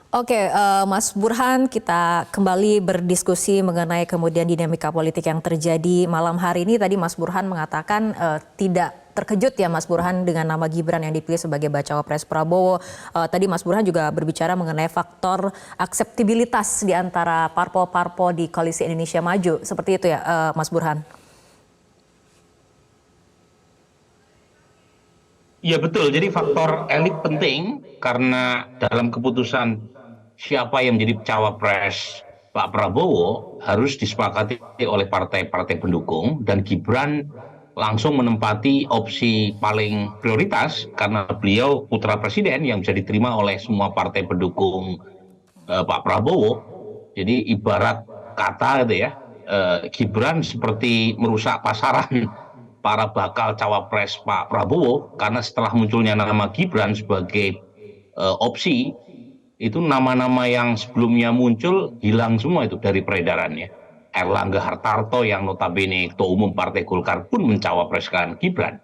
Oke, Mas Burhan, kita kembali berdiskusi mengenai kemudian dinamika politik yang terjadi malam hari ini. Tadi Mas Burhan mengatakan tidak terkejut ya Mas Burhan dengan nama Gibran yang dipilih sebagai bacawa pres Prabowo. Tadi Mas Burhan juga berbicara mengenai faktor akseptabilitas di antara parpol-parpol di Koalisi Indonesia Maju. Seperti itu ya Mas Burhan? Iya betul, jadi faktor elit penting karena dalam keputusan siapa yang menjadi cawapres Pak Prabowo harus disepakati oleh partai-partai pendukung dan Gibran langsung menempati opsi paling prioritas karena beliau putra presiden yang bisa diterima oleh semua partai pendukung Pak Prabowo. Jadi ibarat kata gitu ya, Gibran seperti merusak pasaran para bakal cawapres Pak Prabowo karena setelah munculnya nama Gibran sebagai opsi itu nama-nama yang sebelumnya muncul hilang semua itu dari peredarannya. Erlangga Hartarto yang notabene ketua umum Partai Golkar pun mencawapreskan Gibran.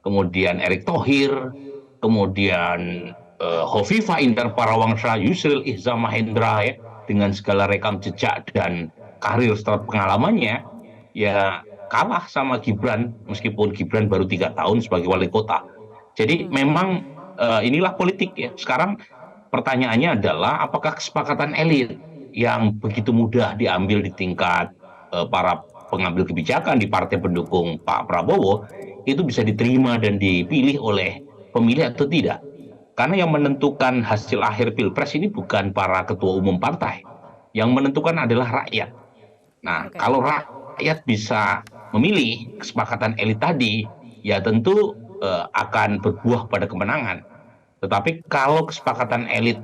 Kemudian Erick Thohir, kemudian Hovifa Indar Parawansa, Yusril Ihza Mahendra ya, dengan segala rekam jejak dan karir serta pengalamannya, ya kalah sama Gibran meskipun Gibran baru 3 tahun sebagai wali kota. Jadi memang inilah politik ya. Sekarang pertanyaannya adalah apakah kesepakatan elit yang begitu mudah diambil di tingkat para pengambil kebijakan di partai pendukung Pak Prabowo itu bisa diterima dan dipilih oleh pemilih atau tidak. Karena yang menentukan hasil akhir Pilpres ini bukan para ketua umum partai. Yang menentukan adalah rakyat. Nah, Oke. kalau rakyat bisa memilih kesepakatan elit tadi, ya tentu akan berbuah pada kemenangan. Tetapi kalau kesepakatan elit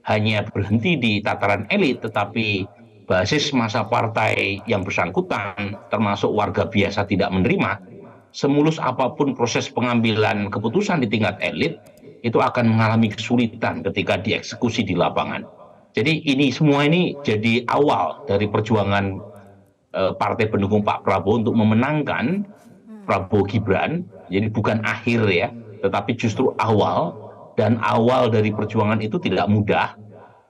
hanya berhenti di tataran elit, tetapi basis masa partai yang bersangkutan, termasuk warga biasa tidak menerima, semulus apapun proses pengambilan keputusan di tingkat elit, itu akan mengalami kesulitan ketika dieksekusi di lapangan. Jadi ini semua ini jadi awal dari perjuangan partai pendukung Pak Prabowo untuk memenangkan Prabowo Gibran. Jadi bukan akhir ya, tetapi justru awal, dan awal dari perjuangan itu tidak mudah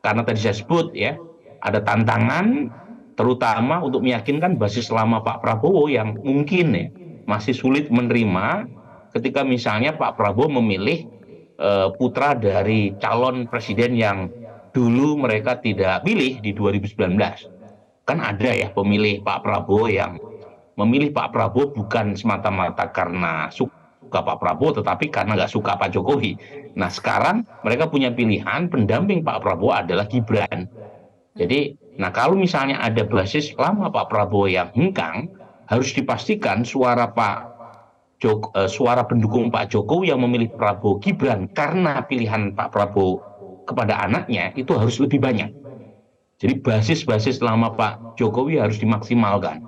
karena tadi saya sebut ya ada tantangan terutama untuk meyakinkan basis lama Pak Prabowo yang mungkin ya masih sulit menerima ketika misalnya Pak Prabowo memilih putra dari calon presiden yang dulu mereka tidak pilih di 2019. Kan ada ya pemilih Pak Prabowo yang memilih Pak Prabowo bukan semata-mata karena suka Pak Prabowo, tetapi karena nggak suka Pak Jokowi. Nah sekarang mereka punya pilihan pendamping Pak Prabowo adalah Gibran. Jadi, nah kalau misalnya ada basis lama Pak Prabowo yang hengkang, harus dipastikan suara pendukung Pak Jokowi yang memilih Prabowo Gibran karena pilihan Pak Prabowo kepada anaknya itu harus lebih banyak. Jadi basis-basis lama Pak Jokowi harus dimaksimalkan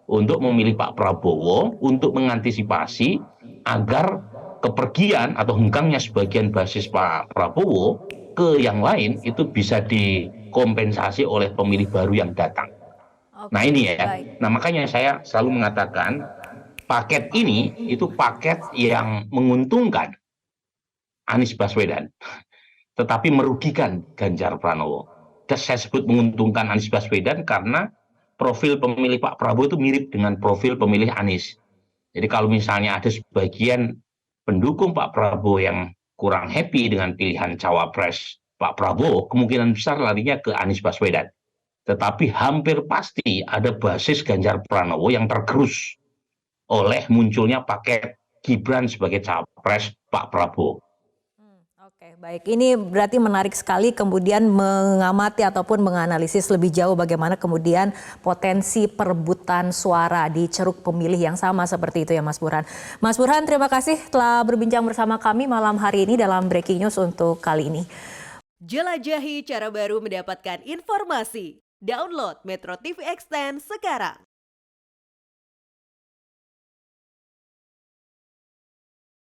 untuk memilih Pak Prabowo untuk mengantisipasi agar kepergian atau hengkangnya sebagian basis Pak Prabowo ke yang lain itu bisa dikompensasi oleh pemilih baru yang datang. Nah Oke, ini ya, baik. nah makanya saya selalu mengatakan paket ini itu paket yang menguntungkan Anies Baswedan tetapi merugikan Ganjar Pranowo. Dan saya sebut menguntungkan Anies Baswedan karena profil pemilih Pak Prabowo itu mirip dengan profil pemilih Anies. Jadi kalau misalnya ada sebagian pendukung Pak Prabowo yang kurang happy dengan pilihan cawapres Pak Prabowo, kemungkinan besar larinya ke Anies Baswedan. Tetapi hampir pasti ada basis Ganjar Pranowo yang tergerus oleh munculnya paket Gibran sebagai cawapres Pak Prabowo. Oke, baik. Ini berarti menarik sekali kemudian mengamati ataupun menganalisis lebih jauh bagaimana kemudian potensi perebutan suara di ceruk pemilih yang sama seperti itu ya Mas Burhan. Mas Burhan, terima kasih telah berbincang bersama kami malam hari ini dalam Breaking News untuk kali ini. Jelajahi cara baru mendapatkan informasi. Download Metro TV Extend sekarang.